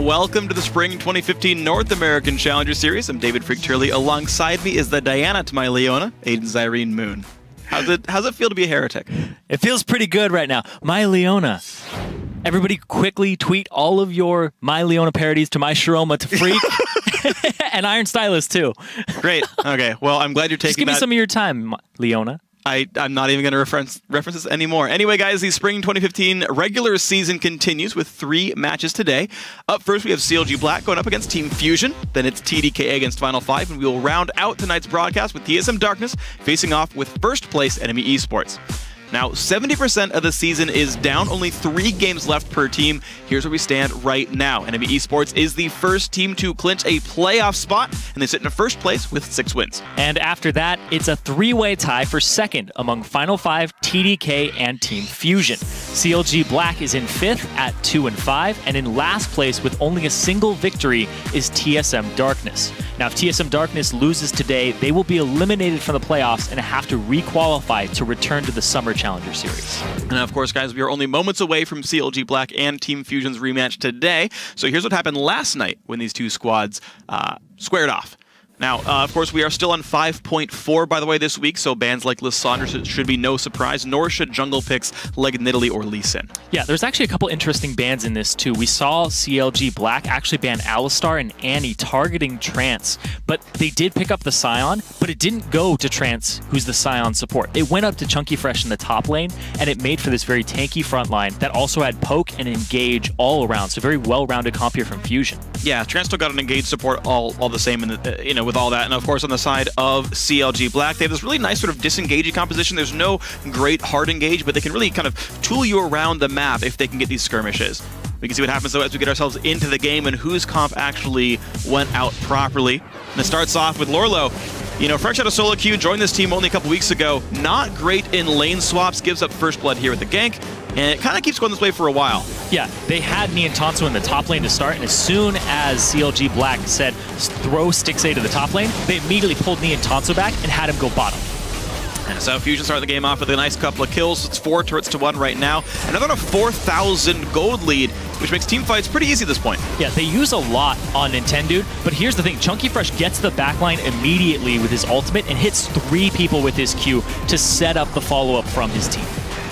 and welcome to the Spring 2015 North American Challenger Series. I'm David Freak Turley. Alongside me is the Diana to my Leona, Aiden Zyrene Moon. How's it feel to be a heretic? It feels pretty good right now. My Leona. Everybody quickly tweet all of your My Leona parodies to my Sharoma to Freak. And Iron Stylist, too. Great. Okay. Well, I'm glad you're taking Just give me some of your time, Leona. I'm not even going to reference this anymore. Anyway, guys, the Spring 2015 regular season continues with 3 matches today. Up first, we have CLG Black going up against Team Fusion. Then it's TDK against Final 5, and we will round out tonight's broadcast with TSM Darkness facing off with first place Enemy Esports. Now, 70% of the season is down, only 3 games left per team. Here's where we stand right now. Enemy Esports is the first team to clinch a playoff spot, and they sit in first place with 6 wins. And after that, it's a 3-way tie for second among Final 5, TDK, and Team Fusion. CLG Black is in 5th at 2-5, and in last place with only a single victory is TSM Darkness. Now, if TSM Darkness loses today, they will be eliminated from the playoffs and have to re-qualify to return to the Summer Challenger Series. And of course, guys, we are only moments away from CLG Black and Team Fusion's rematch today. So here's what happened last night when these 2 squads squared off. Now, of course, we are still on 5.4, by the way, this week, so bans like Lissandra should be no surprise, nor should jungle picks like Nidalee or Lee Sin. Yeah, there's actually a couple interesting bans in this, too. We saw CLG Black actually ban Alistar and Annie targeting Trance, but they did pick up the Scion, but it didn't go to Trance, who's the Scion support. It went up to Chunky Fresh in the top lane, and it made for this very tanky front line that also had poke and engage all around, so very well-rounded comp here from Fusion. Yeah, Trance still got an engage support all the same, in the, with all that. And of course, on the side of CLG Black, they have this really nice sort of disengaging composition. There's no great hard engage, but they can really kind of tool you around the map if they can get these skirmishes. We can see what happens, though, as we get ourselves into the game and whose comp actually went out properly. And it starts off with Lorlo. You know, fresh out of solo queue, joined this team only a couple weeks ago. Not great in lane swaps, gives up first blood here with the gank, and it kind of keeps going this way for a while. Yeah, they had Niantanso in the top lane to start, and as soon as CLG Black said, throw Stixxay to the top lane, they immediately pulled Niantanso back and had him go bottom. And so Fusion started the game off with a nice couple of kills. It's 4 turrets to 1 right now. Another 4,000 gold lead, which makes team fights pretty easy at this point. Yeah, they use a lot on Nintendo, but here's the thing. Chunky Fresh gets the backline immediately with his ultimate and hits 3 people with his Q to set up the follow-up from his team.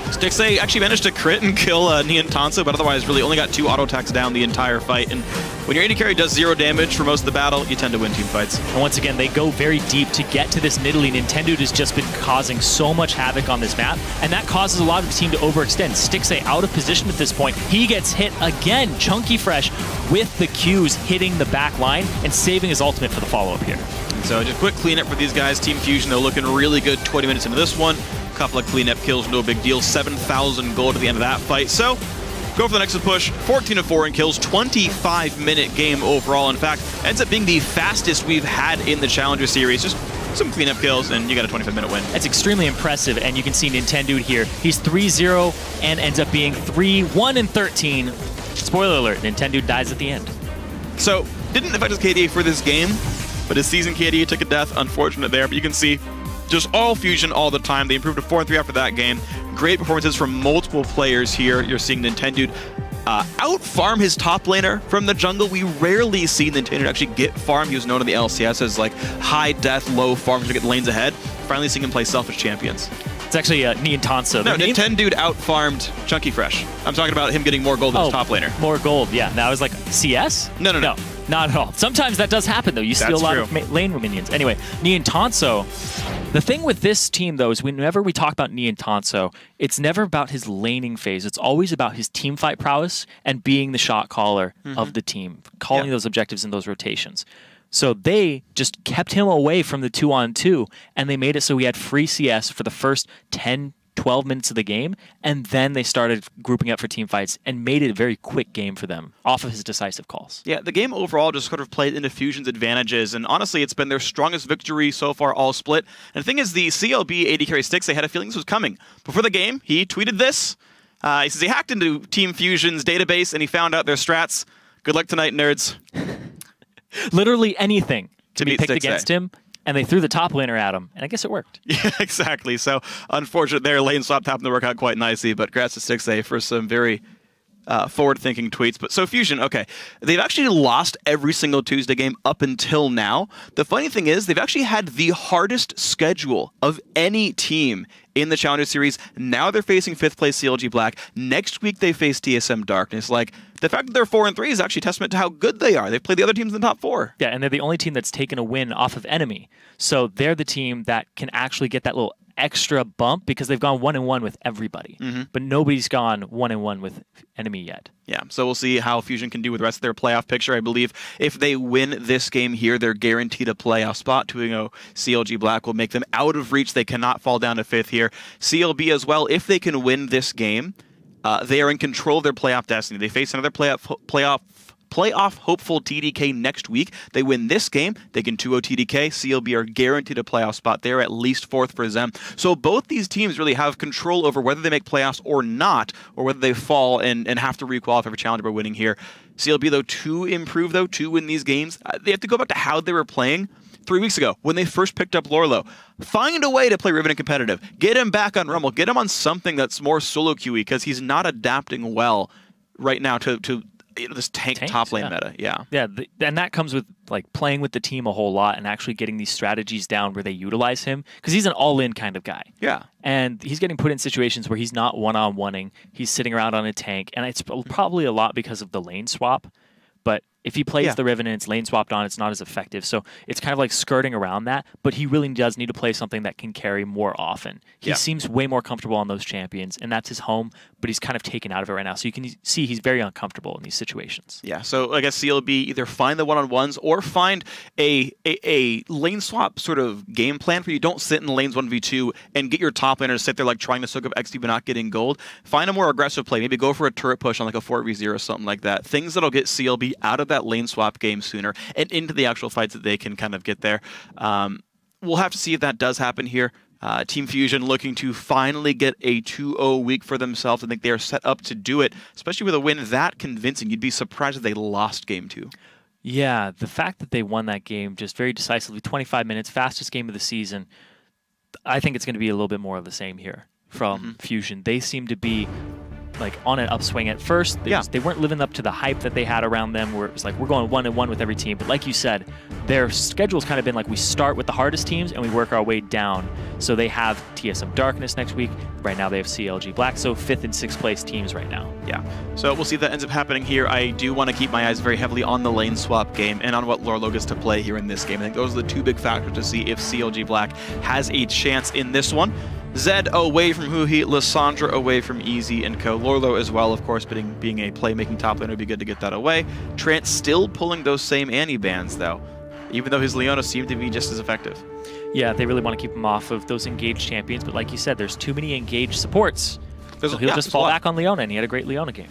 Stixxay actually managed to crit and kill Niantanso, but otherwise really only got 2 auto attacks down the entire fight. And when your AD carry does 0 damage for most of the battle, you tend to win team fights. And once again, they go very deep to get to this Nidalee. Nintendo has just been causing so much havoc on this map, and that causes a lot of the team to overextend. Stixxay out of position at this point. He gets hit again. Chunky Fresh with the Qs hitting the back line and saving his ultimate for the follow-up here. So just quick cleanup for these guys. Team Fusion, they're looking really good 20 minutes into this one. Couple of cleanup kills, no big deal. 7,000 gold at the end of that fight. So go for the next push. 14-4 in kills, 25-minute game overall. In fact, ends up being the fastest we've had in the Challenger Series. Just some cleanup kills, and you got a 25-minute win. That's extremely impressive, and you can see Nintendo here. He's 3-0 and ends up being 3-1-13. Spoiler alert, Nintendo dies at the end. So, didn't affect his KDA for this game, but his season KDA took a death. Unfortunate there, but you can see just all Fusion all the time. They improved to 4-3 after that game. Great performances from multiple players here. You're seeing Nintendo out-farm his top laner from the jungle. We rarely see Nintendo actually get farm. He was known in the LCS as like high death, low farm to get lanes ahead. Finally seeing him play selfish champions. It's actually Niantanso. No, Nintendo out-farmed Chunky Fresh. I'm talking about him getting more gold than his top laner. More gold, yeah. That was like CS? No. Not at all. Sometimes that does happen, though. You steal a lot of lane minions. Anyway, Niantanso. The thing with this team, though, is whenever we talk about Niantanso, it's never about his laning phase. It's always about his team fight prowess and being the shot caller of the team, calling those objectives in those rotations. So they just kept him away from the 2-on-2, and they made it so we had free CS for the first 10, 12 minutes of the game, and then they started grouping up for team fights and made it a very quick game for them off of his decisive calls. Yeah, the game overall just sort of played into Fusion's advantages, and honestly, it's been their strongest victory so far, all split. And the thing is, the CLB AD carry Stixxay had a feeling this was coming. Before the game, he tweeted this. He says he hacked into Team Fusion's database, and he found out their strats. Good luck tonight, nerds. Literally anything to be picked Stixxay against him. And they threw the top laner at him, and I guess it worked. Yeah, exactly. So, unfortunate there, lane swap happened to work out quite nicely, but congrats to Stixxay for some very forward-thinking tweets. But so Fusion, okay, they've actually lost every single Tuesday game up until now. The funny thing is they've actually had the hardest schedule of any team in the Challenger Series. Now they're facing 5th place CLG Black. Next week they face TSM Darkness. Like, the fact that they're 4-3 is actually testament to how good they are. They've played the other teams in the top 4. Yeah, and they're the only team that's taken a win off of enemy. So they're the team that can actually get that little extra bump because they've gone 1-1 with everybody. But nobody's gone 1-1 with enemy yet. Yeah, so we'll see how Fusion can do with the rest of their playoff picture. I believe if they win this game here, they're guaranteed a playoff spot. 2-0 CLG Black will make them out of reach. They cannot fall down to 5th here. CLB as well, if they can win this game, they are in control of their playoff destiny. They face another playoff hopeful TDK next week. They win this game, they can 2-0 TDK. CLB are guaranteed a playoff spot. They're at least 4th for them. So both these teams really have control over whether they make playoffs or not, or whether they fall and have to requalify for Challenger by winning here. CLB, though, to improve, though, to win these games, they have to go back to how they were playing 3 weeks ago when they first picked up Lorlo. Find a way to play Riven and competitive. Get him back on Rumble. Get him on something that's more solo QE because he's not adapting well right now to this tank top lane meta. Yeah, and that comes with like playing with the team a whole lot and actually getting these strategies down where they utilize him because he's an all-in kind of guy. Yeah, and he's getting put in situations where he's not one-on-oneing. He's sitting around on a tank, and it's probably a lot because of the lane swap. But if he plays the Riven and it's lane swapped on, it's not as effective. So it's kind of like skirting around that, but he really does need to play something that can carry more often. He seems way more comfortable on those champions, and that's his home, but he's kind of taken out of it right now. So you can see he's very uncomfortable in these situations. Yeah, so I guess CLB either find the one-on-ones or find a lane swap sort of game plan where you don't sit in the lanes 1v2 and get your top laner to sit there like trying to soak up XP but not getting gold. Find a more aggressive play. Maybe go for a turret push on like a 4v0 or something like that. Things that'll get CLB out of that lane swap game sooner and into the actual fights that they can kind of get there. We'll have to see if that does happen here. Team Fusion looking to finally get a 2-0 week for themselves. I think they are set up to do it, especially with a win that convincing. You'd be surprised if they lost game 2. Yeah, the fact that they won that game just very decisively, 25 minutes, fastest game of the season, I think it's going to be a little bit more of the same here from Fusion. They seem to be like on an upswing at first. They weren't living up to the hype that they had around them where it was like we're going 1-1 with every team. But like you said, their schedule's kind of been like we start with the hardest teams and we work our way down. So they have TSM Darkness next week. Right now they have CLG Black, so 5th and 6th place teams right now. Yeah, so we'll see if that ends up happening here. I do want to keep my eyes very heavily on the lane swap game and on what Lorlo gets to play here in this game. I think those are the 2 big factors to see if CLG Black has a chance in this one. Zed away from Huhi, Lissandra away from Easy and Co. Lorlo as well, of course, being a playmaking top laner, would be good to get that away. Trant still pulling those same Annie bans, though, even though his Leona seemed to be just as effective. Yeah, they really want to keep him off of those engaged champions, but like you said, there's too many engaged supports. So he'll just fall back on Leona, and he had a great Leona game.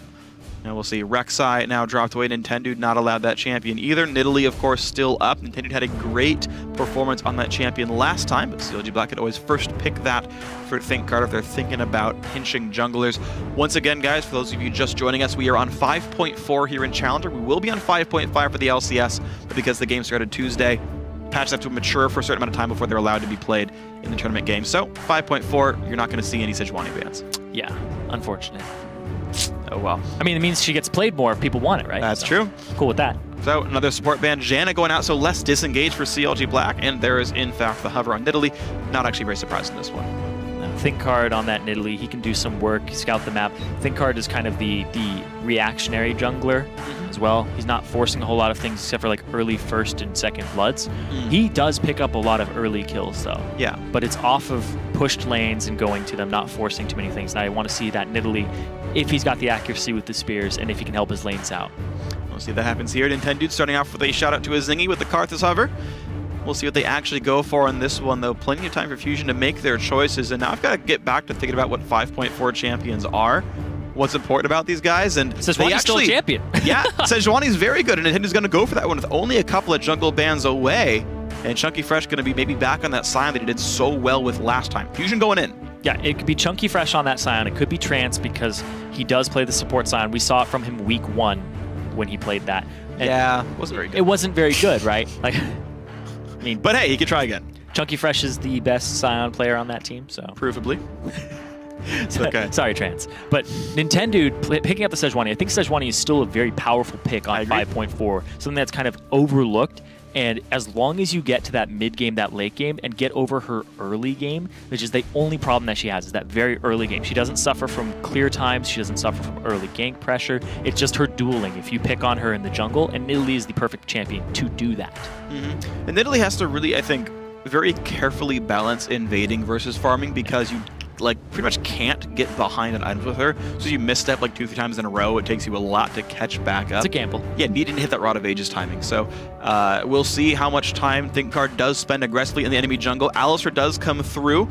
And we'll see Rek'Sai now dropped away. Nintendo not allowed that champion either. Nidalee, of course, still up. Nintendo had a great performance on that champion last time, but CLG Black could always first pick that for Think Card if they're thinking about pinching junglers. Once again, guys, for those of you just joining us, we are on 5.4 here in Challenger. We will be on 5.5 for the LCS, but because the game started Tuesday, patches have to mature for a certain amount of time before they're allowed to be played in the tournament game. So 5.4, you're not going to see any Sejuani bans. Yeah, unfortunate. Oh, well. I mean, it means she gets played more if people want it, right? That's true. Cool with that. So another support ban, Janna going out, so less disengaged for CLG Black, and there is, in fact, the hover on Nidalee. Not actually very surprised in this one. Think Card on that Nidalee, he can do some work, scout the map. Think Card is kind of the reactionary jungler as well. He's not forcing a whole lot of things except for like early 1st and 2nd bloods. He does pick up a lot of early kills though. Yeah. But it's off of pushed lanes and going to them, not forcing too many things. And I want to see that Nidalee, if he's got the accuracy with the spears and if he can help his lanes out. We'll see if that happens here. Nintendo starting off with a shout out to a Zingy with the Karthus hover. We'll see what they actually go for on this one, though. Plenty of time for Fusion to make their choices. And now I've got to get back to thinking about what 5.4 champions are, what's important about these guys. And Sejuani's still a champion. Yeah, Sejuani's very good, and Nintendo's going to go for that one with only a couple of jungle bans away. And Chunky Fresh going to be maybe back on that Scion that he did so well with last time. Fusion going in. Yeah, it could be Chunky Fresh on that Scion. It could be Trance because he does play the support Scion. We saw it from him week 1 when he played that. And yeah, it wasn't very good. It wasn't very good, right? Like, I mean, but hey, he could try again. Chunky Fresh is the best Scion player on that team, so. Provably. Okay. Sorry, Trans. But Nintendo picking up the Sejuani, I think Sejuani is still a very powerful pick on 5.4, something that's kind of overlooked. And as long as you get to that mid game, that late game, and get over her early game, which is the only problem that she has, is that very early game. She doesn't suffer from clear times. She doesn't suffer from early gank pressure. It's just her dueling. If you pick on her in the jungle, and Nidalee is the perfect champion to do that. And Nidalee has to really, I think, very carefully balance invading versus farming, because you pretty much can't get behind an item with her. So you misstep like 2-3 times in a row, it takes you a lot to catch back up. It's a gamble. Yeah, needing to hit that Rod of Ages timing. So we'll see how much time ThinkCard does spend aggressively in the enemy jungle. Alistar does come through.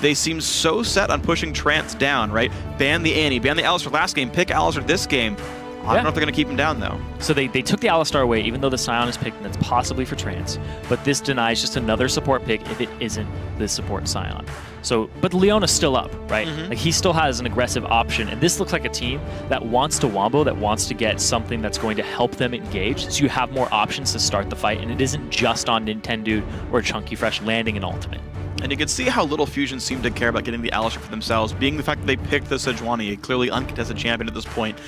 They seem so set on pushing Trance down, right? Ban the Annie, ban the Alistar last game, pick Alistar this game. I don't know if they're going to keep him down, though. So they took the Alistar away, even though the Scion is picked, and that's possibly for Trance. But this denies just another support pick if it isn't the support Scion. So, but Leona's still up, right? Like, he still has an aggressive option, and this looks like a team that wants to wombo, that wants to get something that's going to help them engage, so you have more options to start the fight, and it isn't just on Nintendo or Chunky Fresh landing an ultimate. And you can see how little Fusion seemed to care about getting the Alistar for themselves, being the fact that they picked the Sejuani, a clearly uncontested champion at this point.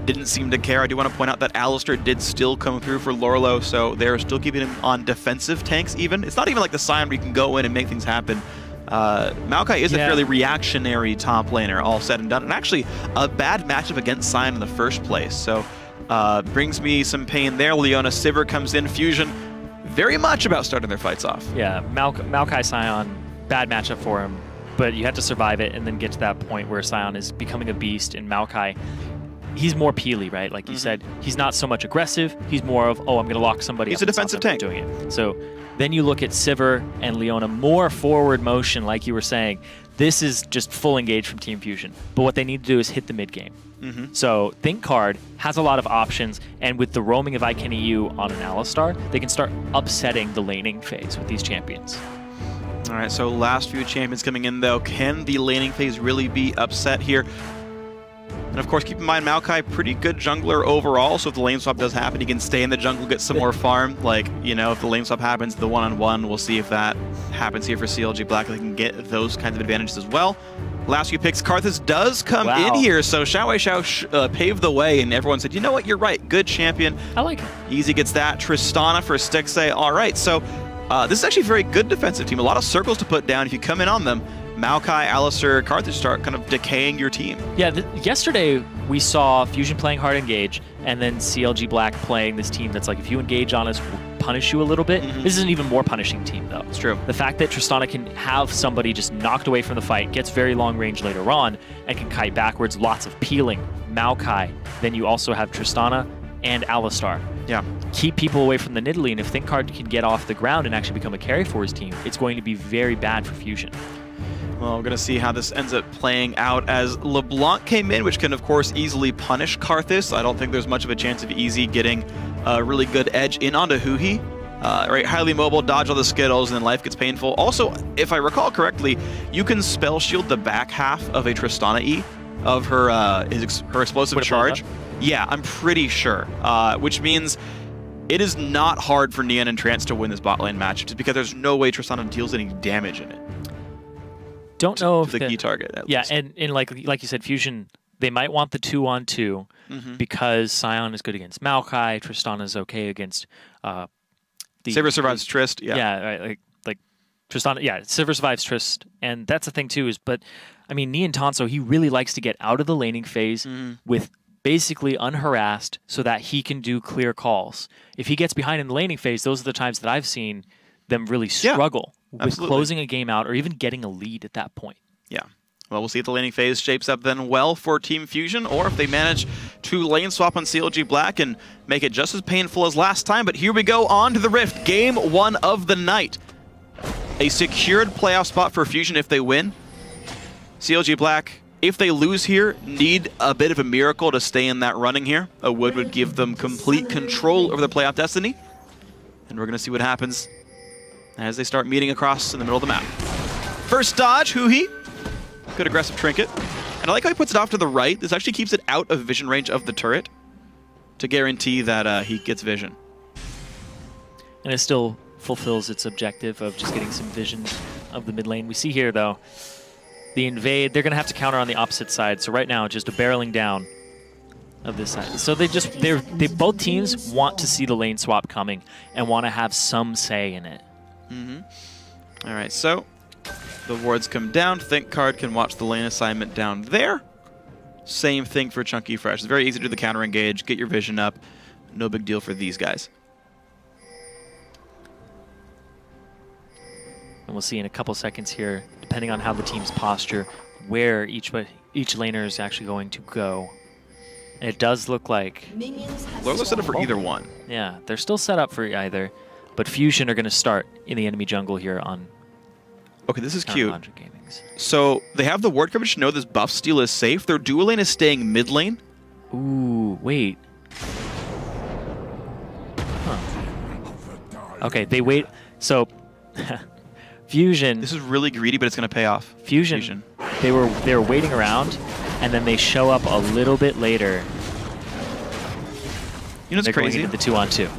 Didn't seem to care. I do want to point out that Alistar did still come through for Lorelo, so they're still keeping him on defensive tanks even. It's not even like the Scion where you can go in and make things happen. Maokai is a fairly reactionary top laner, all said and done, and actually a bad matchup against Scion in the first place. So brings me some pain there. Leona Sivir comes in. Fusion very much about starting their fights off. Yeah, Maokai Scion, bad matchup for him, but you have to survive it and then get to that point where Scion is becoming a beast, and Maokai, he's more peely, right? Like you said, he's not so much aggressive. He's more of, oh, I'm going to lock somebody up. He's a defensive tank. Doing it. So then you look at Sivir and Leona, more forward motion, like you were saying. This is just full engage from Team Fusion. But what they need to do is hit the mid game. So ThinkCard has a lot of options, and with the roaming of ICANN-EU on an Alistar, they can start upsetting the laning phase with these champions. All right, so last few champions coming in, though. Can the laning phase really be upset here? And of course, keep in mind, Maokai, pretty good jungler overall, so if the lane swap does happen, he can stay in the jungle, get some more farm. Like, you know, if the lane swap happens, the one-on-one, we'll see if that happens here for CLG Black. They can get those kinds of advantages as well. Last few picks, Karthus does come in here, so Xiao Wei Xiao paved the way, and everyone said, you know what, you're right, good champion. I like it. Easy gets that. Tristana for Stixxay. All right, so this is actually a very good defensive team. A lot of circles to put down if you come in on them. Maokai, Alistar, Karthus start kind of decaying your team. Yeah, yesterday we saw Fusion playing hard engage, and then CLG Black playing this team that's like, if you engage on us, we'll punish you a little bit. This is an even more punishing team, though. It's true. The fact that Tristana can have somebody just knocked away from the fight, gets very long range later on, and can kite backwards, lots of peeling. Maokai, then you also have Tristana and Alistar. Yeah. Keep people away from the Nidalee, and if ThinkCard can get off the ground and actually become a carry for his team, it's going to be very bad for Fusion. Well, we're going to see how this ends up playing out as LeBlanc came in, which can, of course, easily punish Karthus. I don't think there's much of a chance of Easy getting a really good edge in onto Huhi. Right, highly mobile, dodge all the Skittles, and then life gets painful. Also, if I recall correctly, you can spell shield the back half of a Tristana E of her her explosive charge. Yeah, I'm pretty sure, which means it is not hard for Neon and Trance to win this bot lane match, just because there's no way Tristana deals any damage in it. Don't know if the key target. At least. And like you said, Fusion, they might want the 2-on-2 because Scion is good against Maokai, Tristana is okay against Sivir survives Trist. Right, like Tristana. Yeah, Sivir survives Trist, and that's the thing too. But I mean, Niantanso, he really likes to get out of the laning phase with basically unharassed, so that he can do clear calls. If he gets behind in the laning phase, those are the times that I've seen them really struggle with closing a game out or even getting a lead at that point. Yeah. Well, we'll see if the laning phase shapes up then well for Team Fusion, or if they manage to lane swap on CLG Black and make it just as painful as last time. But here we go on to the Rift. Game 1 of the night. A secured playoff spot for Fusion if they win. CLG Black, if they lose here, need a bit of a miracle to stay in that running here. A wood would give them complete control over the playoff destiny. And we're going to see what happens as they start meeting across in the middle of the map. First dodge, Huhi. Good aggressive trinket. And I like how he puts it off to the right. This actually keeps it out of vision range of the turret to guarantee that he gets vision. And it still fulfills its objective of just getting some vision of the mid lane. We see here, though, The invade, they're going to have to counter on the opposite side. So right now, just a barreling down of this side. So both teams want to see the lane swap coming and want to have some say in it. All right, so the wards come down. ThinkCard can watch the lane assignment down there. Same thing for Chunky Fresh. It's very easy to do the counter engage, get your vision up. No big deal for these guys. And we'll see in a couple seconds here, depending on how the team's posture, where each laner is actually going to go. And it does look like Lorla's set up for either one. Yeah, they're still set up for either, but Fusion are going to start in the enemy jungle here on. Okay, this is cute. So they have the ward coverage to know this buff steal is safe. Their dual lane is staying mid lane. Ooh, wait. Huh. Okay, they wait. So Fusion. This is really greedy, but it's going to pay off. Fusion. They were waiting around, and then they show up a little bit later. You know what's crazy? Going into the 2-on-2.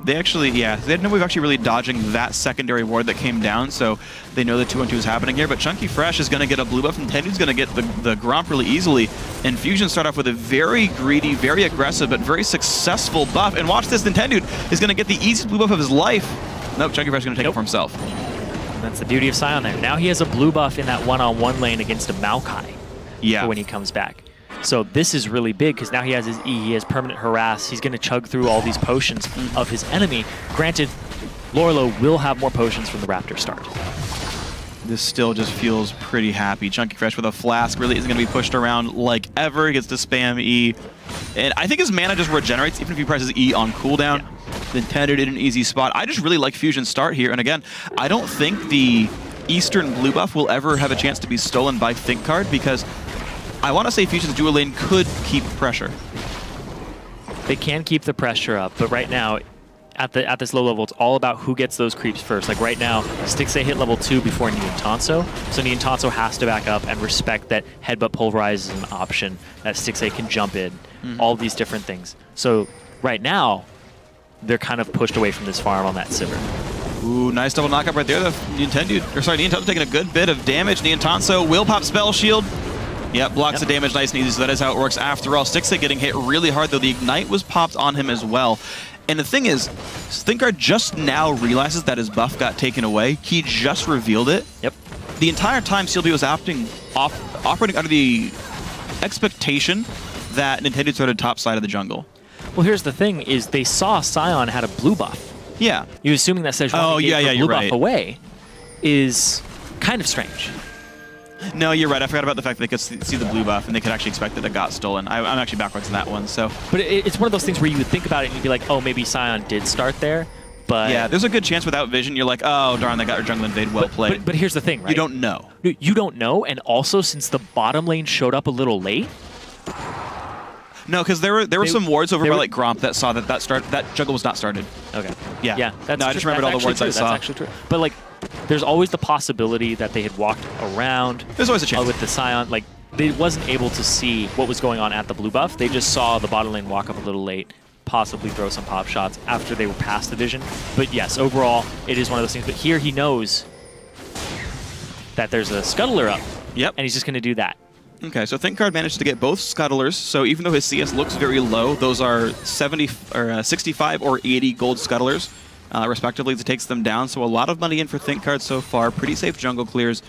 They actually, yeah, they didn't know we were actually really dodging that secondary ward that came down, so they know the 2-on-2 is happening here. But Chunky Fresh is going to get a blue buff, and Nintendo's going to get the Gromp really easily. And Fusion start off with a very greedy, very aggressive, but very successful buff. And watch this, Nintendo is going to get the easiest blue buff of his life. Nope, Chunky Fresh is going to take it for himself. That's the beauty of Sion there. Now he has a blue buff in that one-on-one lane against a Maokai for when he comes back. So this is really big because now he has his E, he has permanent harass, he's going to chug through all these potions of his enemy. Granted, Lorlo will have more potions from the Raptor start. This still just feels pretty happy. Chunky Fresh with a flask really isn't going to be pushed around like ever. He gets to spam E. And I think his mana just regenerates even if he presses E on cooldown. Yeah. Nintendo did an easy spot. I just really like Fusion's start here. And again, I don't think the Eastern blue buff will ever have a chance to be stolen by ThinkCard because I want to say Fusion's dual lane could keep pressure. They can keep the pressure up, but right now, at this low level, it's all about who gets those creeps first. Like right now, Stixxay hit level 2 before Niantanso, so Niantanso has to back up and respect that Headbutt Pulverize is an option, that Stixxay can jump in, all these different things. So right now, they're kind of pushed away from this farm on that Sivir. Ooh, nice double knockup right there. Niantanso taking a good bit of damage. Niantanso will pop Spell Shield. Yep, blocks the damage nice and easy, so that is how it works after all. Stixxay getting hit really hard, though the Ignite was popped on him as well. And the thing is, ThinkCard just now realizes that his buff got taken away. He just revealed it. Yep. The entire time, CLB was operating under the expectation that Nintendo started top side of the jungle. Well, here's the thing, is they saw Sion had a blue buff. Yeah. You're assuming that Sejuani gave the blue buff away is kind of strange. No, you're right. I forgot about the fact that they could see the blue buff and they could actually expect that it got stolen. I'm actually backwards in that one. So, but it's one of those things where you would think about it and you'd be like, oh, maybe Sion did start there. But yeah, there's a good chance without vision, you're like, oh, darn, they got our jungle invade. Well played. But here's the thing, right? You don't know. You don't know, and also since the bottom lane showed up a little late. No, because there were some wards over by like Gromp that saw that jungle was not started. Okay. Yeah. Yeah. That's no, I just remembered all the wards I saw. That's actually true. But like, there's always the possibility that they had walked around. There's always a chance. With the Sion, like, they wasn't able to see what was going on at the blue buff. They just saw the bottom lane walk up a little late, possibly throw some pop shots after they were past the vision. But yes, overall, it is one of those things. But here he knows that there's a scuttler up. Yep. And he's just going to do that. Okay, so ThinkCard managed to get both scuttlers. So even though his CS looks very low, those are 65 or 80 gold scuttlers. Respectively, it takes them down. So a lot of money in for ThinkCard so far. Pretty safe jungle clears.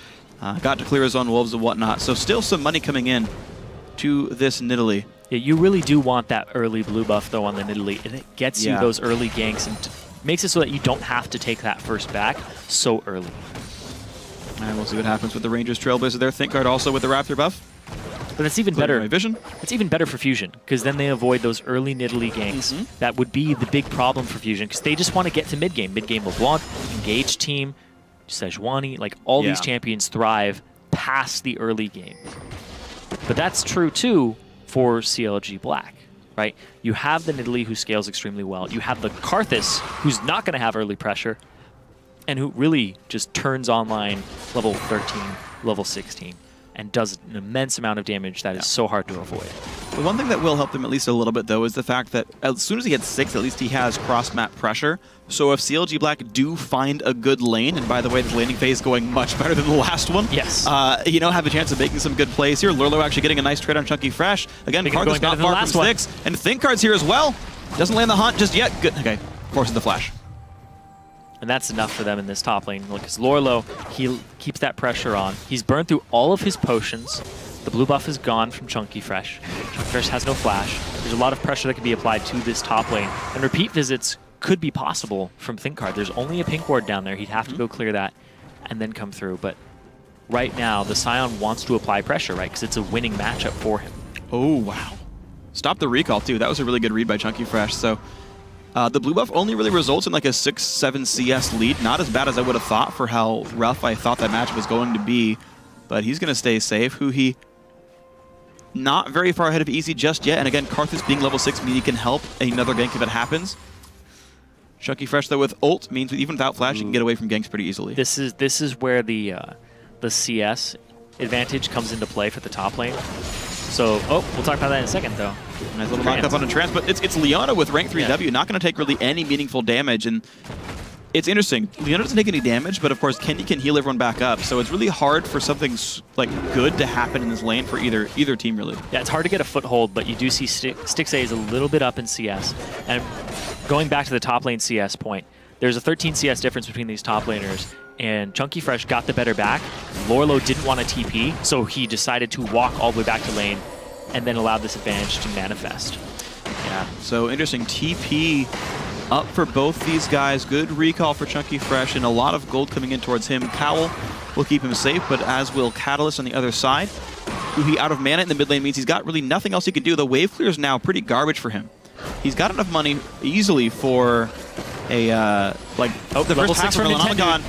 Got to clear his own wolves and whatnot. So still some money coming in to this Nidalee. Yeah, you really do want that early blue buff, though, on the Nidalee. And it gets you those early ganks and makes it so that you don't have to take that first back so early. And we'll see what happens with the Rangers Trailblazer there. ThinkCard also with the Raptor buff. But it's even better. My vision. It's even better for Fusion because then they avoid those early Nidalee ganks. That would be the big problem for Fusion because they just want to get to mid game. Mid game LeBlanc, Engage Team, Sejuani, like all these champions thrive past the early game. But that's true too for CLG Black, right? You have the Nidalee who scales extremely well. You have the Karthus who's not going to have early pressure and who really just turns online level 13, level 16. And does an immense amount of damage that is so hard to avoid. The one thing that will help them at least a little bit, though, is the fact that as soon as he hits 6, at least he has cross-map pressure. So if CLG Black do find a good lane, and by the way, this laning phase going much better than the last one, yes, you know, have a chance of making some good plays here. Lurlo actually getting a nice trade on Chunky Fresh. Again, Karthus not far from 6, and Thinkard's here as well. Doesn't land the hunt just yet. Good. Okay, forces the flash. And that's enough for them in this top lane. Look, because Lurlo, he keeps that pressure on. He's burned through all of his potions. The blue buff is gone from Chunky Fresh. Chunky Fresh has no flash. There's a lot of pressure that can be applied to this top lane. And repeat visits could be possible from Thinkard. There's only a pink ward down there. He'd have to go clear that and then come through. But right now, the Scion wants to apply pressure, right? Because it's a winning matchup for him. Oh, wow. Stop the recall, too. That was a really good read by Chunky Fresh. So the blue buff only really results in like a 6-7 CS lead. Not as bad as I would have thought for how rough I thought that match was going to be. But he's going to stay safe. Huhi not very far ahead of Easy just yet. And again, Karthus being level 6 means he can help another gank if it happens. Chunky Fresh, though, with ult means even without flash, you can get away from ganks pretty easily. This is where the CS advantage comes into play for the top lane. So, we'll talk about that in a second, though. Nice little knock up on a trance, but it's Leona with rank 3W, not going to take really any meaningful damage. And it's interesting. Leona doesn't take any damage, but of course Kenny can heal everyone back up. So it's really hard for something like good to happen in this lane for either team, really. Yeah, it's hard to get a foothold, but you do see Stixxay is a little bit up in CS. And going back to the top lane CS point, there's a 13 CS difference between these top laners, and Chunky Fresh got the better back. Lurlo didn't want to TP, so he decided to walk all the way back to lane and then allowed this advantage to manifest. Yeah, so interesting. TP up for both these guys. Good recall for Chunky Fresh, and a lot of gold coming in towards him. Cowl will keep him safe, but as will Catalyst on the other side. Huhi out of mana in the mid lane means he's got really nothing else he can do. The wave clear is now pretty garbage for him. He's got enough money easily for a, the first pass from Melanimicon.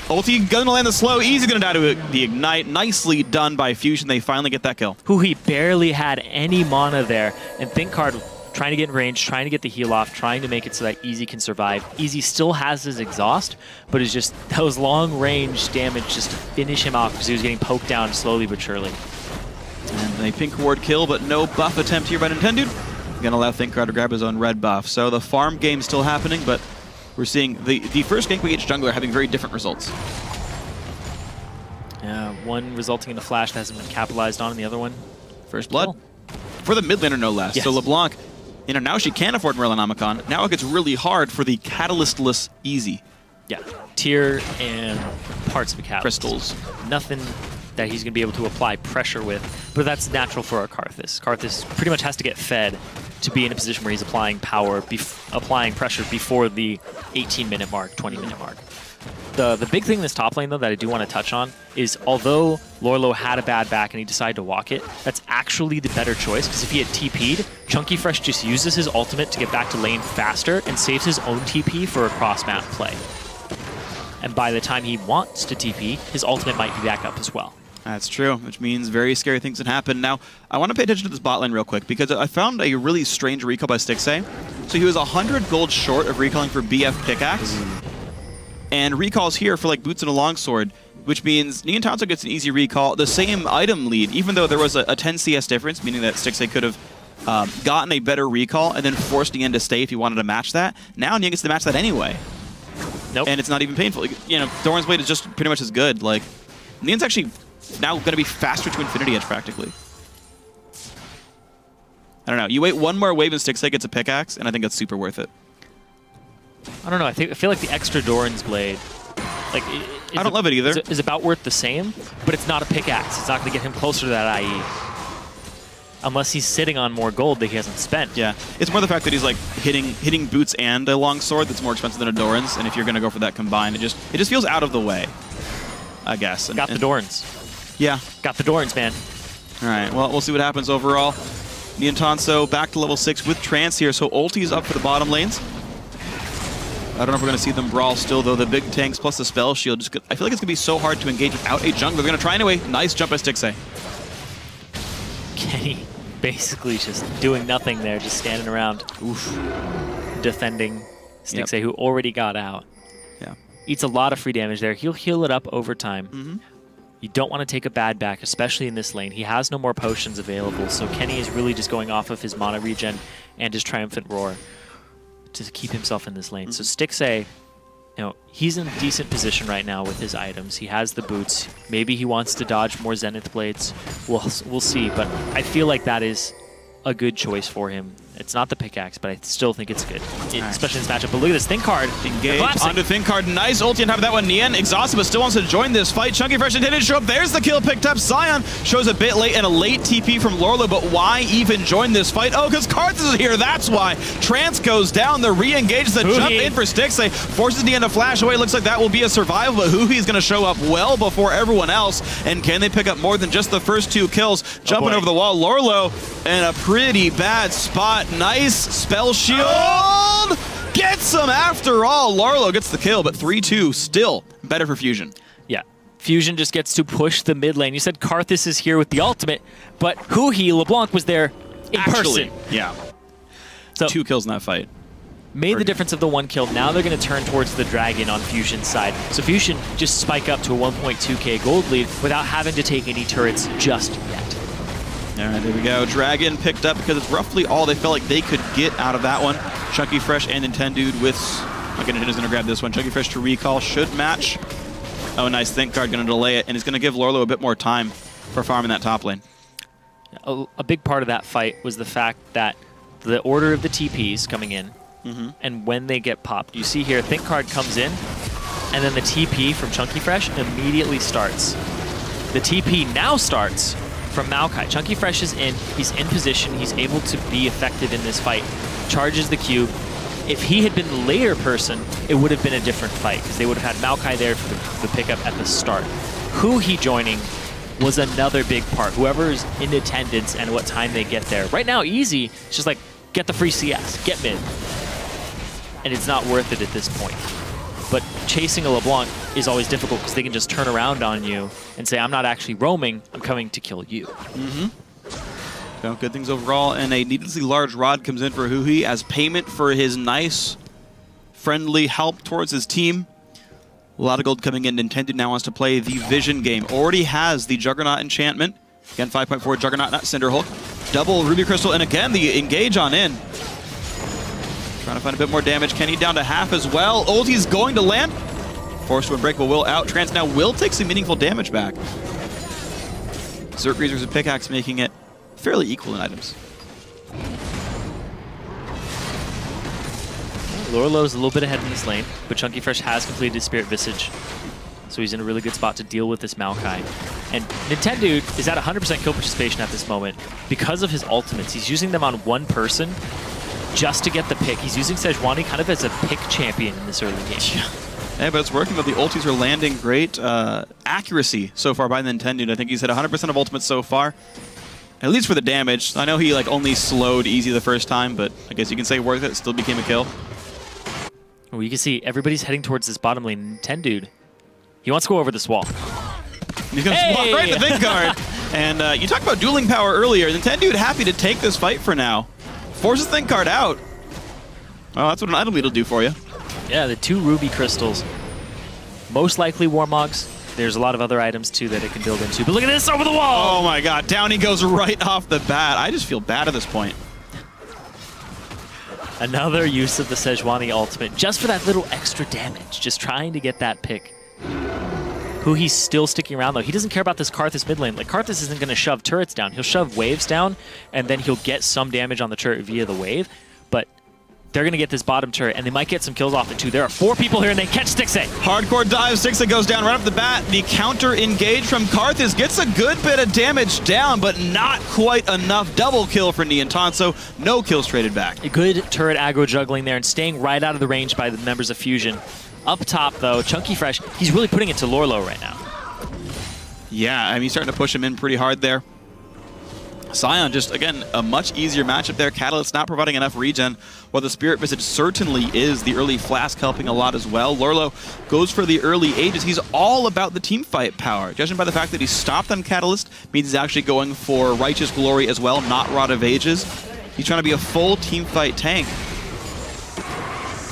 Ulti gonna land the slow. Easy gonna die to the ignite. Nicely done by Fusion. They finally get that kill. Huhi barely had any mana there, and Thinkard trying to get in range, trying to get the heal off, trying to make it so that Easy can survive. Easy still has his exhaust, but it's just those long range damage just to finish him off because he was getting poked down slowly but surely. And a pink ward kill, but no buff attempt here by Nintendo. Gonna allow Thinkard to grab his own red buff. So the farm game's still happening, but we're seeing the first gank we each jungler having very different results. Yeah, one resulting in a flash that hasn't been capitalized on, and the other one first blood. For the mid laner, no less. Yes. So LeBlanc, you know, now she can afford Melanimicon. Now it gets really hard for the Catalyst-less Easy. Yeah, tier and parts of a Catalyst. Crystals. Nothing that he's going to be able to apply pressure with, but that's natural for our Karthus. Karthus pretty much has to get fed to be in a position where he's applying power, applying pressure before the 18-minute mark, 20-minute mark. The big thing in this top lane, though, that I do want to touch on is although Lurlo had a bad back and he decided to walk it, that's actually the better choice, because if he had TP'd, Chunky Fresh just uses his ultimate to get back to lane faster and saves his own TP for a cross-map play. And by the time he wants to TP, his ultimate might be back up as well. That's true, which means very scary things can happen. Now, I want to pay attention to this bot lane real quick, because I found a really strange recall by Stixxay. So he was 100 gold short of recalling for BF Pickaxe, and recalls here for like Boots and a Longsword, which means Nian Tanso gets an easy recall, the same item lead, even though there was a 10 CS difference, meaning that Stixxay could have gotten a better recall and then forced Nian to stay if he wanted to match that. Now Nian gets to match that anyway. Nope. And it's not even painful. You know, Doran's Blade is just pretty much as good. Like, Nian's actually now going to be faster to Infinity Edge, practically. I don't know. You wait one more wave and Stixxay gets a pickaxe, and I think that's super worth it. I don't know. I feel like the extra Doran's Blade, like, I don't love it either. Is about worth the same, but it's not a pickaxe. It's not going to get him closer to that IE. Unless he's sitting on more gold that he hasn't spent. Yeah, it's more the fact that he's like hitting Boots and a Longsword that's more expensive than a Doran's, and if you're going to go for that combined, it just feels out of the way, I guess. Got the Dorans. Yeah. Got the Dorans, man. All right, well, we'll see what happens overall. Nian Tanso back to level 6 with Trance here, so ulti's up for the bottom lanes. I don't know if we're going to see them brawl still, though. The big tanks plus the spell shield. I feel like it's going to be so hard to engage without a jungler. They're going to try anyway. Nice jump by Stixxay. Kenny basically just doing nothing there, just standing around. Oof. Defending Stixxay, who already got out. Yeah. Eats a lot of free damage there. He'll heal it up over time. You don't want to take a bad back, especially in this lane. He has no more potions available, so Kenny is really just going off of his mana regen and his Triumphant Roar to keep himself in this lane. So Stixxay, you know, he's in a decent position right now with his items. He has the boots. Maybe he wants to dodge more Zenith Blades. We'll see, but I feel like that is a good choice for him. It's not the pickaxe, but I still think it's good, especially in this matchup. But look at this, Thin Card. Engage onto Thin Card. Nice ulti on top of that one. Nian, exhausted, but still wants to join this fight. Chunky Fresh intended to show up. There's the kill picked up. Sion shows a bit late and a late TP from Lorlo, but why even join this fight? Oh, because Karthus is here, that's why. Trance goes down, the re-engage, the jump in for Stixxay, forces Nian to flash away. Looks like that will be a survival, but Huhi's going to show up well before everyone else. And can they pick up more than just the first 2 kills? Jumping over the wall, Lorlo in a pretty bad spot. Nice spell shield! Gets him after all. Lorlo gets the kill, but 3-2 still better for Fusion. Yeah, Fusion just gets to push the mid lane. You said Karthus is here with the ultimate, but Huhi, LeBlanc was there in person. Yeah. So 2 kills in that fight. Made the difference of the 1 kill. Now they're going to turn towards the Dragon on Fusion's side. So Fusion just spike up to a 1.2k gold lead without having to take any turrets just yet. All right, there we go. Dragon picked up because it's roughly all they felt like they could get out of that one. Chunky Fresh and Nintendude with... Okay, Nintendude's going to grab this one. Chunky Fresh to recall should match. Oh, nice. Think Card going to delay it, and it's going to give Lorlo a bit more time for farming that top lane. A big part of that fight was the fact that the order of the TPs coming in, and when they get popped. You see here, Think Card comes in, and then the TP from Chunky Fresh immediately starts. The TP now starts from Maokai. Chunky Fresh is in, he's in position, he's able to be effective in this fight. Charges the cube. If he had been the later person, it would have been a different fight, because they would have had Maokai there for the pickup at the start. Huhi joining was another big part. Whoever is in attendance and what time they get there. Right now, easy, it's just like, get the free CS, get mid. And it's not worth it at this point. But chasing a LeBlanc is always difficult because they can just turn around on you and say, I'm not actually roaming, I'm coming to kill you. So good things overall, and a needlessly large rod comes in for Huhi as payment for his nice, friendly help towards his team. A lot of gold coming in. Nintendo now wants to play the Vision game. Already has the Juggernaut enchantment. Again, 5.4 Juggernaut, not Cinderhulk. Double Ruby Crystal, and again, the engage on in. Trying to find a bit more damage. Kenny down to half as well. Ulti's going to land. Forced to Unbreakable Will out. Trance now will take some meaningful damage back. Zergreazers and Pickaxe making it fairly equal in items. Lorlo's a little bit ahead in this lane, but Chunky Fresh has completed his Spirit Visage, so he's in a really good spot to deal with this Maokai. And Nintendude is at 100% kill participation at this moment because of his ultimates. He's using them on one person just to get the pick. He's using Sejuani kind of as a pick champion in this early game. Yeah, but it's working, but the ultis are landing great accuracy so far by Nintendude. I think he's hit 100% of ultimates so far, at least for the damage. I know he like only slowed easy the first time, but I guess you can say worth it, still became a kill. Well, you can see everybody's heading towards this bottom lane. Nintendude, he wants to go over this wall. He's going to walk right into Think Card. And you talked about dueling power earlier. Nintendude happy to take this fight for now. Forces Think Card out. Well, that's what an item lead will do for you. Yeah, the 2 Ruby Crystals. Most likely Warmogs. There's a lot of other items, too, that it can build into. But look at this over the wall! Oh, my God. Down he goes right off the bat. I just feel bad at this point. Another use of the Sejuani ultimate, just for that little extra damage. Just trying to get that pick. Huhi's still sticking around, though. He doesn't care about this Karthus mid lane. Like, Karthus isn't going to shove turrets down. He'll shove waves down, and then he'll get some damage on the turret via the wave. But they're going to get this bottom turret, and they might get some kills off it, too. There are 4 people here, and they catch Stixxay. Hardcore dive. Stixxay goes down right off the bat. The counter engage from Karthus gets a good bit of damage down, but not quite enough. Double kill for Niantonso. No kills traded back. A good turret aggro juggling there and staying right out of the range by the members of Fusion. Up top, though, Chunky Fresh, he's really putting it to Lorlo right now. Yeah, I mean, he's starting to push him in pretty hard there. Sion, just, again, a much easier matchup there. Catalyst not providing enough regen, while the Spirit Visage certainly is. The early Flask helping a lot as well. Lorlo goes for the early Aegis. He's all about the teamfight power. Judging by the fact that he stopped on Catalyst, means he's actually going for Righteous Glory as well, not Rod of Ages. He's trying to be a full teamfight tank.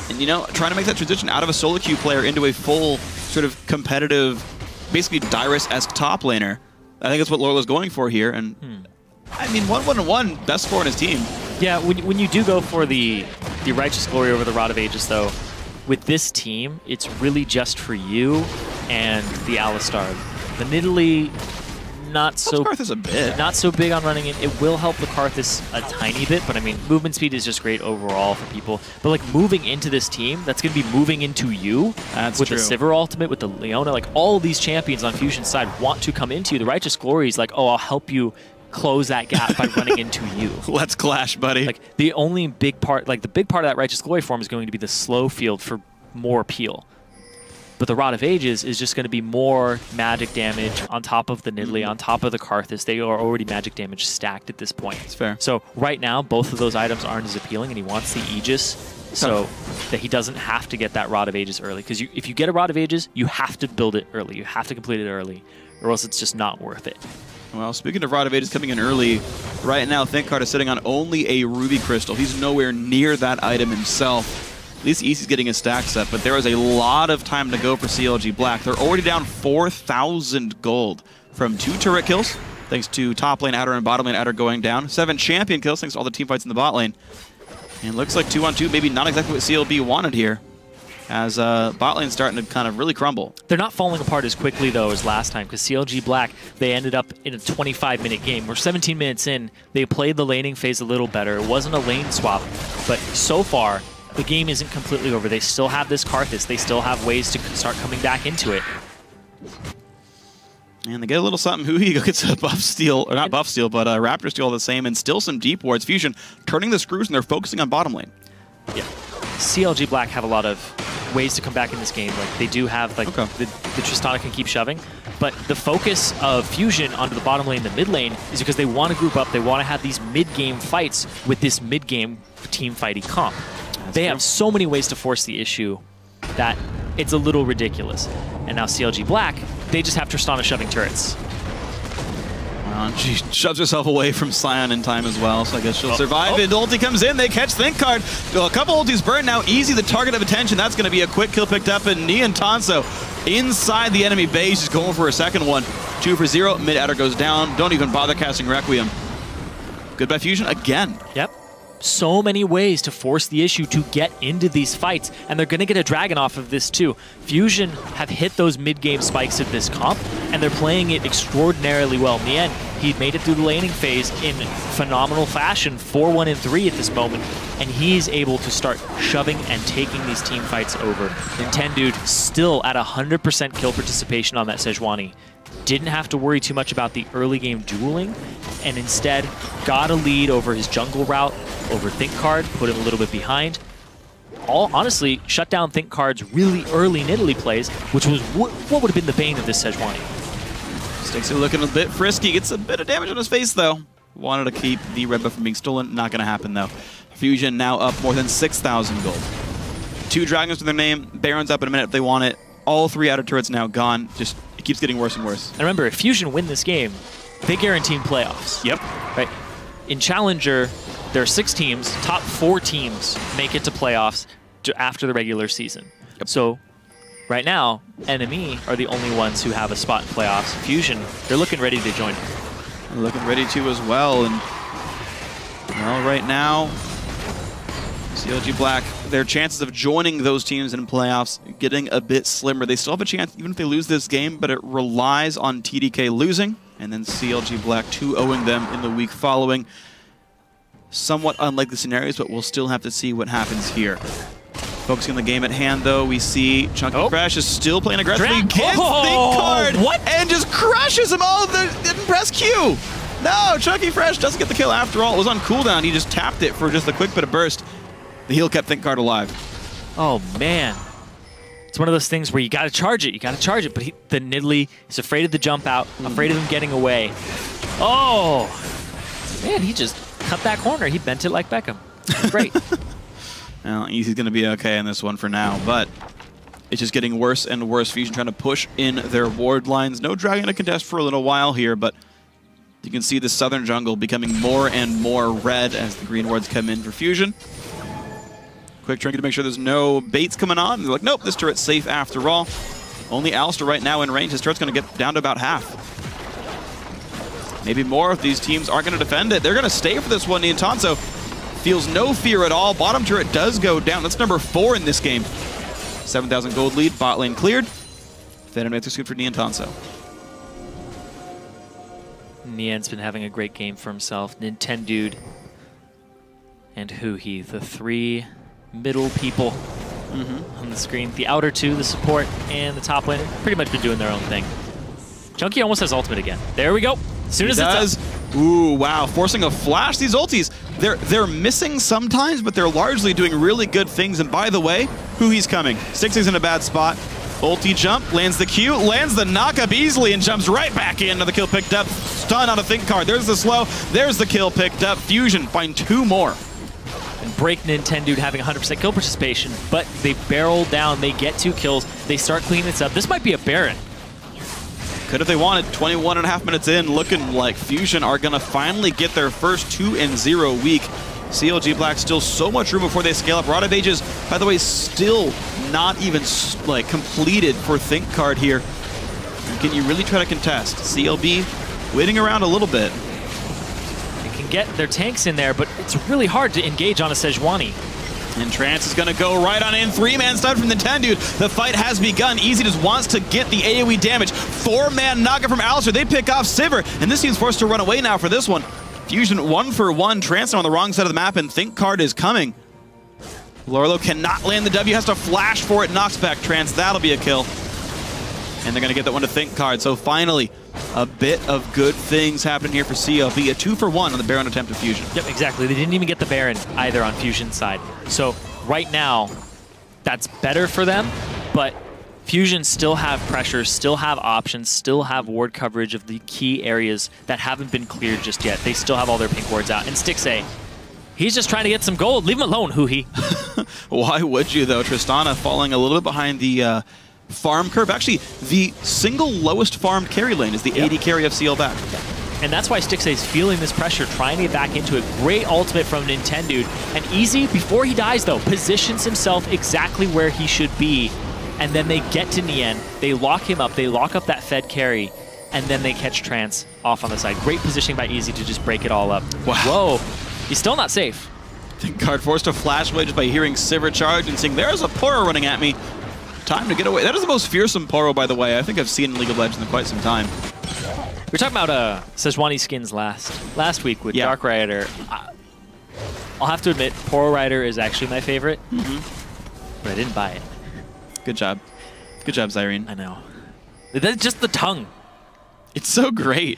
And, you know, trying to make that transition out of a solo queue player into a full sort of competitive basically Dyrus-esque top laner. I think that's what Lorla's going for here, and I mean, 1-1-1, best score on his team. Yeah, when you do go for the Righteous Glory over the Rod of Ages, though, with this team, it's really just for you and the Alistar. The Nidalee, not so Karthus a bit. Not so big on running it. It will help the Karthus a tiny bit, but I mean, movement speed is just great overall for people. But like moving into this team, that's going to be moving into you. That's with true. The Sivir ultimate, with the Leona, like all of these champions on Fusion's side want to come into you. The Righteous Glory is like, oh, I'll help you close that gap by running into you. Let's clash, buddy. Like the only big part, like the big part of that Righteous Glory form is going to be the slow field for more appeal. But the Rod of Ages is just going to be more magic damage on top of the Nidalee, on top of the Karthus. They are already magic damage stacked at this point. It's fair. So right now, both of those items aren't as appealing, and he wants the Aegis so that he doesn't have to get that Rod of Ages early. Because if you get a Rod of Ages, you have to build it early. You have to complete it early, or else it's just not worth it. Well, speaking of Rod of Ages coming in early, right now ThinkCard is sitting on only a Ruby Crystal. He's nowhere near that item himself. At least Easy's getting his stack set, but there is a lot of time to go for CLG Black. They're already down 4,000 gold from 2 turret kills, thanks to top lane Adder and bottom lane Adder going down. 7 champion kills, thanks to all the team fights in the bot lane. And looks like 2-on-2, maybe not exactly what CLB wanted here, as bot lane's starting to kind of really crumble. They're not falling apart as quickly, though, as last time, because CLG Black, they ended up in a 25-minute game. We're 17 minutes in. They played the laning phase a little better. It wasn't a lane swap, but so far, the game isn't completely over. They still have this Karthus. They still have ways to start coming back into it. And they get a little something. Huigo gets a buff steal, or not buff steal, but Raptor steal all the same, and still some deep wards. Fusion turning the screws, and they're focusing on bottom lane. Yeah. CLG Black have a lot of ways to come back in this game. Like they do have like the Tristana can keep shoving, but the focus of Fusion onto the bottom lane, the mid lane, is because they want to group up. They want to have these mid-game fights with this mid-game team fighting comp. They have so many ways to force the issue that it's a little ridiculous. And now CLG Black, they just have Tristana shoving turrets. She shoves herself away from Sion in time as well, so I guess she'll survive. And ulti comes in, they catch ThinkCard. A couple ultis burned now, Easy the target of attention. That's going to be a quick kill picked up, and Niantonso inside the enemy base, just going for a second one. 2 for 0, mid adder goes down. Don't even bother casting Requiem. Goodbye Fusion again. Yep. So many ways to force the issue to get into these fights, and they're going to get a dragon off of this too. Fusion have hit those mid-game spikes of this comp, and they're playing it extraordinarily well. In the end, he made it through the laning phase in phenomenal fashion, 4-1 and 3 at this moment, and he's able to start shoving and taking these team fights over. Nintendude still at 100% kill participation on that Sejuani. Didn't have to worry too much about the early game dueling, and instead got a lead over his jungle route, over ThinkCard, put him a little bit behind. Honestly, shut down ThinkCard's really early Nidalee plays, which was what would have been the bane of this Sejuani. Sticks are looking a bit frisky, gets a bit of damage on his face though. Wanted to keep the red buff from being stolen, not going to happen though. Fusion now up more than 6,000 gold. 2 dragons to their name, Baron's up in a minute if they want it. All 3 outer turrets now gone, just it keeps getting worse and worse. And remember, if Fusion win this game, they guarantee playoffs. Yep. Right. In Challenger, there are 6 teams. Top 4 teams make it to playoffs after the regular season. Yep. So right now, Enemy are the only ones who have a spot in playoffs. Fusion, they're looking ready to join. They're looking ready to as well. And well, right now, CLG Black, their chances of joining those teams in playoffs getting a bit slimmer. They still have a chance even if they lose this game, but it relies on TDK losing, and then CLG Black 2-0ing them in the week following. Somewhat unlikely scenarios, but we'll still have to see what happens here. Focusing on the game at hand, though, we see Chunky Fresh is still playing aggressively. Gets ThinkCard and just crushes him. Oh, didn't press Q. No, Chunky Fresh doesn't get the kill after all. It was on cooldown. He just tapped it for just a quick bit of burst. The heal kept ThinkCard alive. Oh, man. It's one of those things where you got to charge it. You got to charge it. But the Nidalee is afraid of the jump out, afraid of him getting away. Oh, man, he just cut that corner. He bent it like Beckham. Great. Well, Easy's going to be okay in this one for now, but it's just getting worse and worse. Fusion trying to push in their ward lines. No dragon to contest for a little while here, but you can see the southern jungle becoming more and more red as the green wards come in for Fusion. Quick trinket to make sure there's no baits coming on. They're like, nope, this turret's safe after all. Only Alistair right now in range. His turret's going to get down to about half. Maybe more if these teams aren't going to defend it. They're going to stay for this one. Niantanso feels no fear at all. Bottom turret does go down. That's number 4 in this game. 7,000 gold lead. Bot lane cleared. Then it's good for Niantanso. Nian's been having a great game for himself. Nintendude and Huhi, the 3 middle people on the screen. The outer 2, the support, and the top lane, pretty much been doing their own thing. Chunky almost has ultimate again. There we go. As soon as it's up. Ooh, wow. Forcing a flash. These ultis, they're missing sometimes, but they're largely doing really good things. And by the way, Huhi's coming. Stixxay's in a bad spot. Ulti jump, lands the Q, lands the knock-up easily, and jumps right back in. Another kill picked up. Stun on a think card. There's the slow. There's the kill picked up. Fusion find 2 more. And break Nintendude having 100% kill participation, but they barrel down. They get 2 kills. They start cleaning this up. This might be a Baron. Could if they wanted. 21.5 minutes in, looking like Fusion are going to finally get their first 2-0 week. CLG Black still so much room before they scale up. Rod of Ages, by the way, still not even like completed for Think Card here. Can you really try to contest? CLB waiting around a little bit. They can get their tanks in there, but it's really hard to engage on a Sejuani. And Trance is going to go right on in. 3-man stun from Nintendude. The fight has begun. Easy just wants to get the AoE damage. 4-man knockup from Alistair. They pick off Sivir, and this team's forced to run away now for this one. Fusion 1 for 1. Trance on the wrong side of the map, and Think Card is coming. Lorlo cannot land the W, has to flash for it, knocks back Trance. That'll be a kill. And they're going to get that one to Think Card. So finally, a bit of good things happening here for CLB. A 2 for 1 on the Baron attempt of Fusion. Yep, exactly. They didn't even get the Baron either on Fusion's side. So right now, that's better for them, but Fusion still have pressure, still have options, still have ward coverage of the key areas that haven't been cleared just yet. They still have all their pink wards out. And Stixxay, he's just trying to get some gold. Leave him alone, Huhi. Why would you, though? Tristana falling a little bit behind the farm curve. Actually, the single lowest farmed carry lane is the AD carry of CL back. And that's why Stixxay's feeling this pressure, trying to get back into it. Great ultimate from Nintendude. And Easy, before he dies, though, positions himself exactly where he should be. And then they get to Nian, they lock him up, they lock up that Fed carry, and then they catch Trance off on the side. Great positioning by Easy to just break it all up. Wow. Whoa, he's still not safe. Think Card forced to flash away just by hearing Sivir charge and saying, there's a Poro running at me. Time to get away. That is the most fearsome Poro, by the way, I think I've seen in League of Legends in quite some time. We were talking about Sejuani skins last week with Dark Rider. I'll have to admit, Poro Rider is actually my favorite, but I didn't buy it. Good job. Good job, Zyrene. I know. That's just the tongue. It's so great.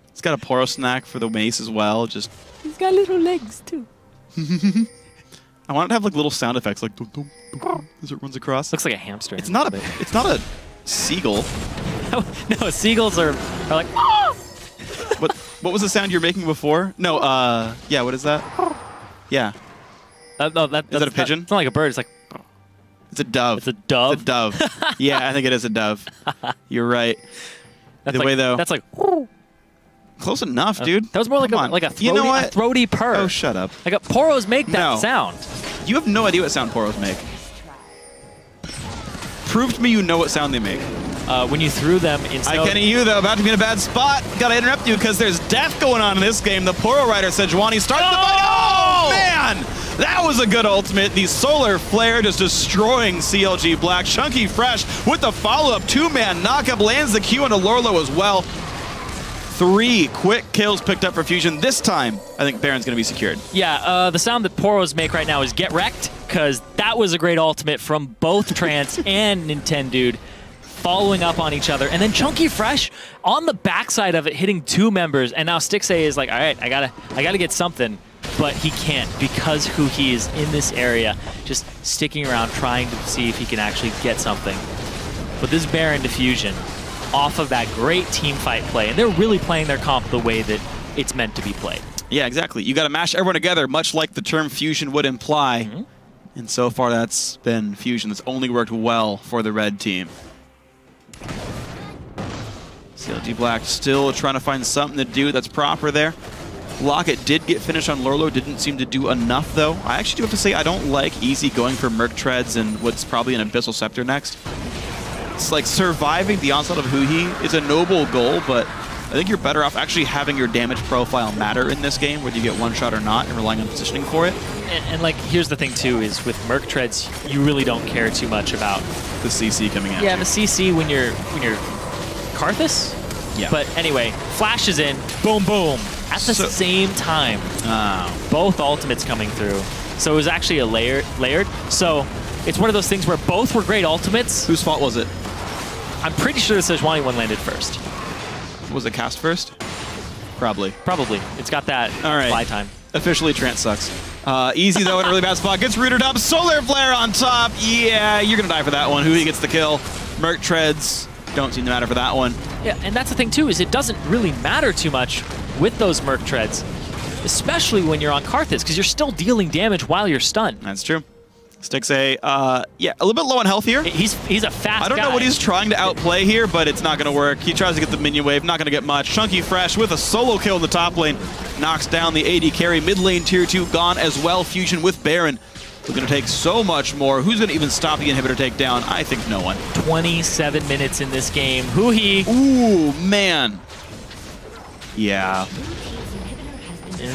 It's got a Poro snack for the mace as well. Just he's got little legs too. I want it to have like little sound effects, like dum, dum, dum, as it runs across. Looks like a hamster. It's not a. It's not a seagull. No, seagulls are like. Ah! What was the sound you were making before? No. Yeah. What is that? Yeah. No, is that a pigeon? It's not like a bird. It's like. It's a dove. It's a dove? It's a dove. Yeah, I think it is a dove. You're right. That's the way, though. That's like... Close enough, dude. That was more like a throaty purr. Oh, shut up. Like Poros make that sound. You have no idea what sound Poros make. Prove to me you know what sound they make. When you threw them in snow. I can't hear you, though. About to be in a bad spot. Gotta interrupt you because there's death going on in this game. The Poro Rider Sejuani starts the fight. Oh, man! That was a good ultimate. The Solar Flare just destroying CLG Black. Chunky Fresh with the follow-up. 2-man knockup lands the Q into Lorlo as well. 3 quick kills picked up for Fusion. This time, I think Baron's going to be secured. Yeah, the sound that Poros make right now is get wrecked, because that was a great ultimate from both Trance and Nintendude, following up on each other. And then Chunky Fresh on the backside of it, hitting 2 members. And now Stixxay is like, all right, I gotta get something. But he can't, because Huhi is in this area, just sticking around, trying to see if he can actually get something. But this Baron to Fusion, off of that great team fight play, and they're really playing their comp the way that it's meant to be played. Yeah, exactly. You got to mash everyone together, much like the term Fusion would imply. And so far, that's been Fusion that's only worked well for the red team. CLG Black still trying to find something to do that's proper there. Locket did get finished on Lorlo, didn't seem to do enough, though. I actually do have to say I don't like Easy going for Merc Treads and what's probably an Abyssal Scepter next. like surviving the onslaught of Huhi is a noble goal, but I think you're better off actually having your damage profile matter in this game, whether you get one shot or not, and relying on positioning for it. And like, here's the thing too, is with Merc Treads, you really don't care too much about the CC coming in. Yeah, the CC when you're Karthus. Yeah. But anyway, flash is in, boom, boom, at the same time. Both ultimates coming through. So it was actually a layered. So it's one of those things where both were great ultimates. Whose fault was it? I'm pretty sure the Sejuani one landed first. Was it cast first? Probably. Probably. It's got that fly time. Officially, Trance sucks. Easy, though, in a really bad spot. Gets rooted up. Solar Flare on top. Yeah, you're going to die for that one. Huhi gets the kill. Merc Treads don't seem to matter for that one. Yeah, and that's the thing, too, is it doesn't really matter too much with those Merc Treads, especially when you're on Karthus, because you're still dealing damage while you're stunned. That's true. Stixxay, yeah, a little bit low on health here. He's a fast guy. I don't know what he's trying to outplay here, but it's not going to work. He tries to get the minion wave, not going to get much. Chunky Fresh with a solo kill in the top lane. Knocks down the AD carry. Mid lane tier 2 gone as well. Fusion with Baron. We're going to take so much more. Who's going to even stop the inhibitor takedown? I think no one. 27 minutes in this game. Huhi. Ooh, man. Yeah.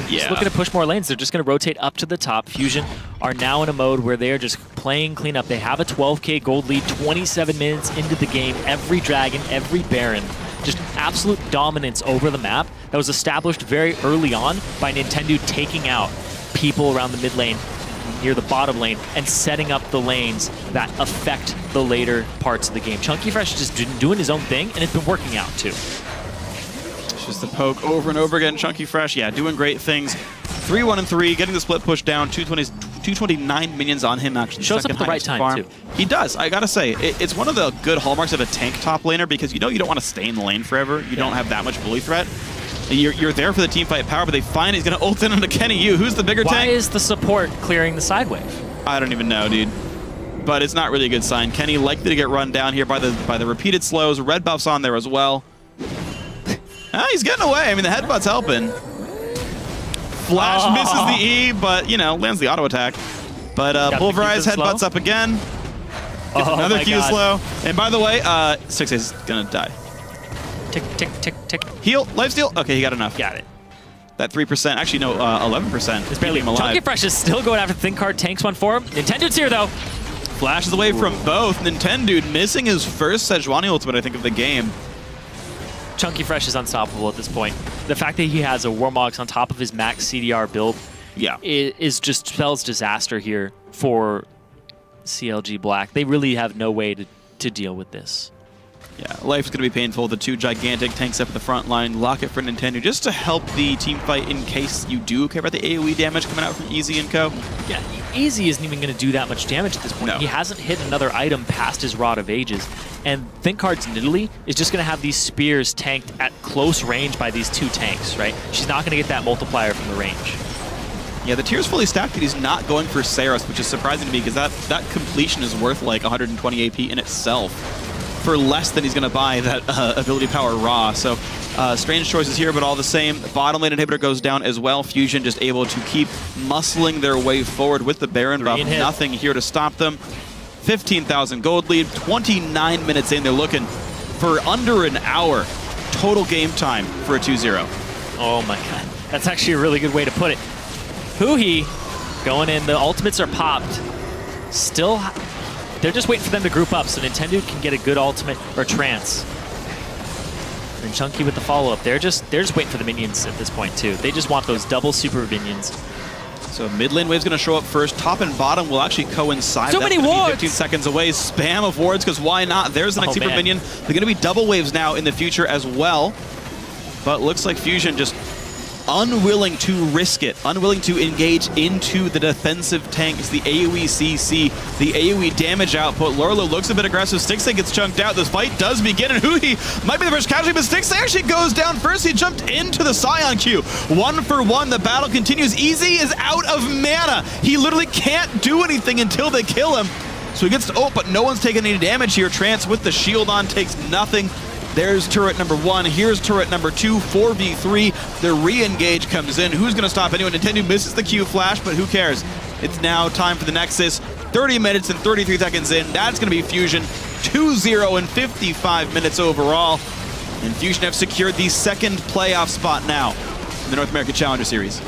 Just looking to push more lanes. They're just going to rotate up to the top. Fusion are now in a mode where they are just playing cleanup. They have a 12K gold lead, 27 minutes into the game. Every dragon, every Baron. Just absolute dominance over the map that was established very early on by Nintendo taking out people around the mid lane, near the bottom lane, and setting up the lanes that affect the later parts of the game. Chunky Fresh is just doing his own thing, and it's been working out too. Just the poke over and over again. Chunky Fresh, yeah, doing great things. 3-1-3, getting the split push down. 229 minions on him, actually. Shows up at the right time, too. He does, I gotta say. It's one of the good hallmarks of a tank top laner, because you know you don't want to stay in the lane forever. You don't have that much bully threat. You're there for the team fight power, but they find he's going to ult in onto Kenny Yu. Who's the bigger tank? Why is the support clearing the side wave? I don't even know, dude. But it's not really a good sign. Kenny likely to get run down here by the repeated slows. Red buff's on there as well. He's getting away. I mean, the headbutt's helping. Flash misses the E, but, you know, lands the auto attack. But Pulverize headbutts up again. Gets another Q slow. And by the way, Stixxay's going to die. Tick, tick, tick, tick. Heal, lifesteal. Okay, he got enough. Got it. That 3%, actually no, 11%. It's barely alive. Chunky Fresh is still going after the Thin Card, tanks one for him. Nintendo's here though. Flashes away from both. Nintendo missing his first Sejuani ultimate, I think, of the game. Chunky Fresh is unstoppable at this point. The fact that he has a Warmogs on top of his max CDR build, is just spells disaster here for CLG Black. They really have no way to deal with this. Yeah, life's going to be painful. The two gigantic tanks up at the front line. Lock it for Nintendo just to help the team fight in case you do care about the AoE damage coming out from Easy and co. Yeah, Easy isn't even going to do that much damage at this point. No. He hasn't hit another item past his Rod of Ages. And Thin Card's Nidalee is just going to have these spears tanked at close range by these two tanks, right? She's not going to get that multiplier from the range. Yeah, the tier's fully stacked, but he's not going for Saros, which is surprising to me because that completion is worth like 120 AP in itself for less than he's going to buy that ability power raw. So strange choices here, but all the same. Bottom lane inhibitor goes down as well. Fusion just able to keep muscling their way forward with the Baron buff. Nothing here to stop them. 15,000 gold lead, 29 minutes in. They're looking for under an hour total game time for a 2-0. Oh my god. That's actually a really good way to put it. Huhi going in. The ultimates are popped. Still, they're just waiting for them to group up so Nintendo can get a good ultimate or trance. And Chunky with the follow-up. They're just waiting for the minions at this point too. They just want those double super minions. So mid lane wave's going to show up first. Top and bottom will actually coincide. So many wards! 15 seconds away. Spam of wards, because why not? There's the next super minion. They're going to be double waves now in the future as well. But looks like Fusion just unwilling to risk it, unwilling to engage into the defensive tanks, the AoE CC, the AoE damage output. Lorlo looks a bit aggressive. Stixxay gets chunked out. This fight does begin, and Huhi might be the first casualty, but Stixxay actually goes down first. He jumped into the Scion queue. 1-for-1, the battle continues. Easy is out of mana. He literally can't do anything until they kill him. So he gets to ult, but no one's taking any damage here. Trance with the shield on takes nothing. There's turret number 1. Here's turret number 2. 4v3. The re-engage comes in. Who's going to stop anyone? Nintendo misses the Q flash, but who cares? It's now time for the Nexus. 30 minutes and 33 seconds in. That's going to be Fusion 2-0 in 55 minutes overall. And Fusion have secured the second playoff spot now in the North American Challenger Series.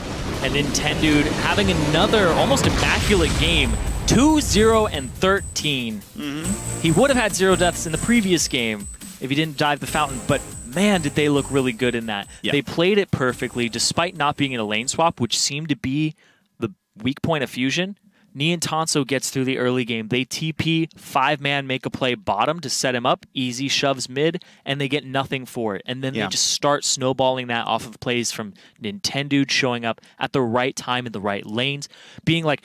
And Nintendo having another almost immaculate game, 2-0 and 13. He would have had 0 deaths in the previous game if he didn't dive the fountain, but man, did they look really good in that. They played it perfectly, despite not being in a lane swap, which seemed to be the weak point of Fusion. Niantonso gets through the early game. They TP, 5-man, make a play bottom to set him up, easy shoves mid, and they get nothing for it. And then they just start snowballing that off of plays from Nintendo showing up at the right time in the right lanes, being like,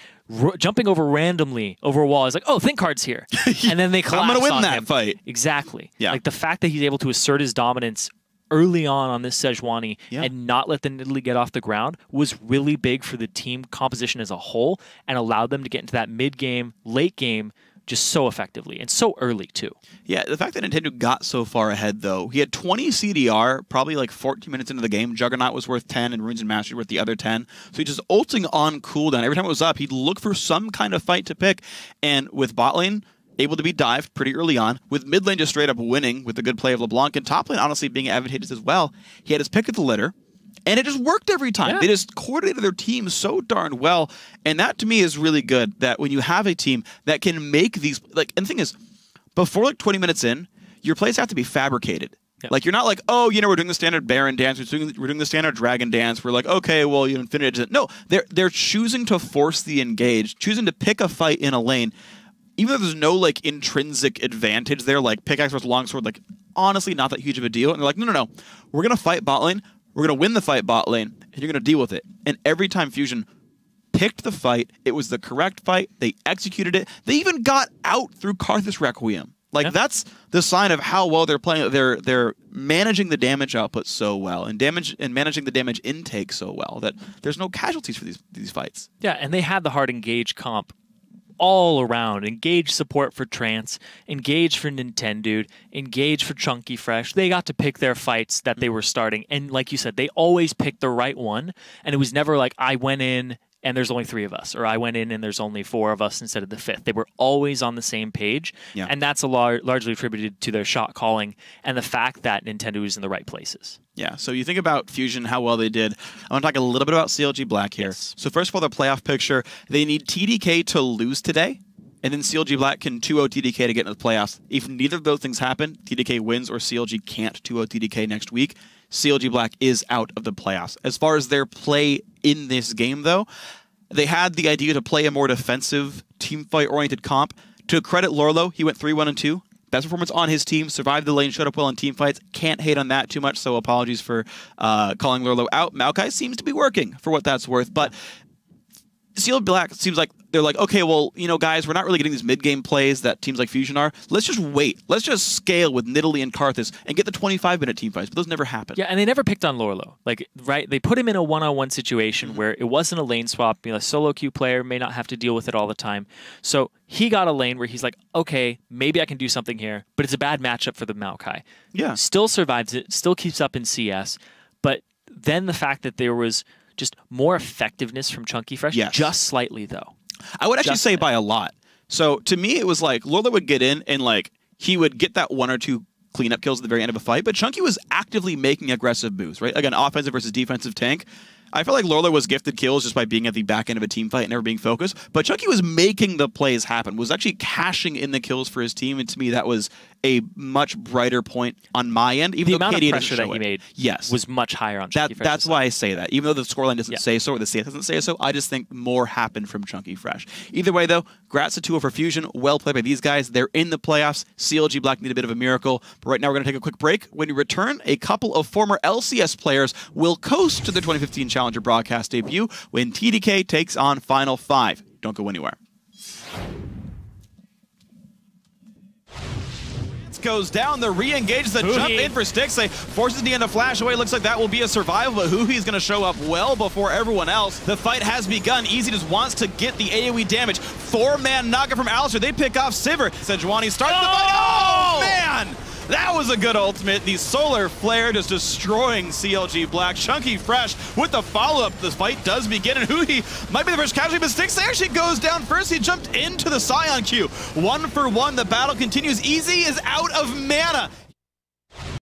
jumping over randomly over a wall. It's like, oh, Think Card's here. And then they collapse I'm going to win that him. fight. Exactly. Like the fact that he's able to assert his dominance early on this Sejuani and not let the Nidalee get off the ground was really big for the team composition as a whole and allowed them to get into that mid-game, late game just so effectively and so early too. Yeah, the fact that Nintendo got so far ahead though, he had 20 CDR probably like 14 minutes into the game. Juggernaut was worth 10 and Runes and Mastery worth the other 10. So he just ulting on cooldown. Every time it was up, he'd look for some kind of fight to pick. And with bot lane, able to be dived pretty early on, with mid lane just straight up winning with the good play of LeBlanc, and top lane honestly being advantageous as well. He had his pick of the litter, and it just worked every time. They just coordinated their team so darn well, and that to me is really good, that when you have a team that can make these, like, and the thing is, before like 20 minutes in, your plays have to be fabricated. Like, you're not like, oh, you know, we're doing the standard Baron dance, we're doing the standard Dragon dance, we're like, okay, well, you know, Infinity doesn't. No, they're choosing to force the engage, choosing to pick a fight in a lane, even though there's no, like, intrinsic advantage there, like, pickaxe versus longsword, like, honestly, not that huge of a deal. And they're like, no, we're going to fight bot lane, we're going to win the fight bot lane, and you're going to deal with it. And every time Fusion picked the fight, it was the correct fight, they executed it, they even got out through Karthus Requiem. Like, that's the sign of how well they're playing. They're managing the damage output so well, and managing the damage intake so well, that there's no casualties for these fights. Yeah, and they had the hard engage comp all around. Engage support for Trance, engage for Nintendo, engage for Chunky Fresh. They got to pick their fights that they were starting. And like you said, they always picked the right one. And it was never like, I went in and there's only 3 of us, or I went in and there's only 4 of us instead of the 5th. They were always on the same page. And that's largely attributed to their shot calling and the fact that Nintendo is in the right places. Yeah, so you think about Fusion, how well they did. I want to talk a little bit about CLG Black here. So first of all, their playoff picture, they need TDK to lose today, and then CLG Black can 2-0 TDK to get into the playoffs. If neither of those things happen, TDK wins or CLG can't 2-0 TDK next week, CLG Black is out of the playoffs. As far as their play in this game, though, they had the idea to play a more defensive, teamfight-oriented comp. To credit Lorlo, he went 3-1-2. Best performance on his team, survived the lane, showed up well in team fights. Can't hate on that too much, so apologies for calling Lorlo out. Maokai seems to be working for what that's worth, but CLG Black seems like they're like, okay, well, you know, guys, we're not really getting these mid-game plays that teams like Fusion are. Let's just wait. Let's just scale with Nidalee and Karthus and get the 25-minute team fights, but those never happen. Yeah, and they never picked on Lorlo. Like, right, they put him in a one-on-one situation where it wasn't a lane swap. You know, a solo queue player may not have to deal with it all the time. So he got a lane where he's like, okay, maybe I can do something here, but it's a bad matchup for the Maokai. Yeah. Still survives it, still keeps up in CS, but then the fact that there was just more effectiveness from Chunky Fresh, just slightly though. I would actually say by a lot. So to me, it was like Lorlo would get in and like he would get that 1 or 2 cleanup kills at the very end of a fight, but Chunky was actively making aggressive moves, right? Again, offensive versus defensive tank. I felt like Lorlo was gifted kills just by being at the back end of a team fight and never being focused, but Chunky was making the plays happen, was actually cashing in the kills for his team, and to me that was a much brighter point on my end. Even the though amount KD of pressure that he made was much higher on Chunky Fresh. That's why I say that. Even though the scoreline doesn't say so or the CS doesn't say so, I just think more happened from Chunky Fresh. Either way, though, grats to 2-0 for Fusion. Well played by these guys. They're in the playoffs. CLG Black need a bit of a miracle. But right now we're going to take a quick break. When we return, a couple of former LCS players will coast to the 2015 Challenger broadcast debut when TDK takes on Final 5. Don't go anywhere. Goes down, the re-engage, the jump in for Stixxay, forces the end to flash away. Looks like that will be a survival, but Huhi's going to show up well before everyone else. The fight has begun. Easy just wants to get the AoE damage. 4-man knockout from Alistair. They pick off Sivir. Sejuani starts the fight. Oh, man! That was a good ultimate. The Solar Flare just destroying CLG Black. Chunky Fresh with the follow-up. The fight does begin, and Huhi might be the first casualty, but Styx actually goes down first. He jumped into the Scion Q. 1 for 1, the battle continues. Easy is out of mana.